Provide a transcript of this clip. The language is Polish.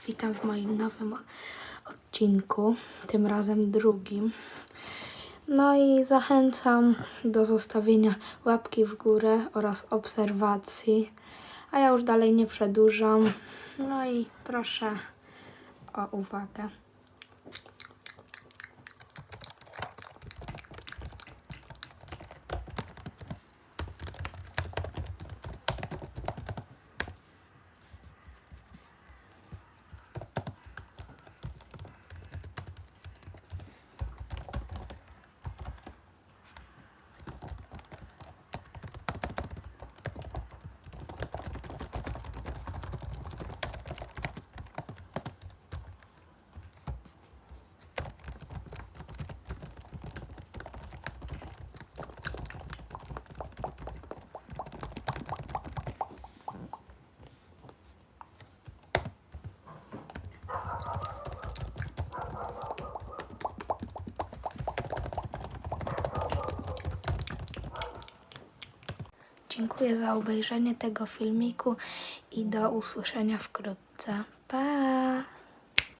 Witam w moim nowym odcinku, tym razem drugim. No i zachęcam do zostawienia łapki w górę oraz obserwacji. A ja już dalej nie przedłużam. No i proszę o uwagę. Dziękuję za obejrzenie tego filmiku i do usłyszenia wkrótce. Pa!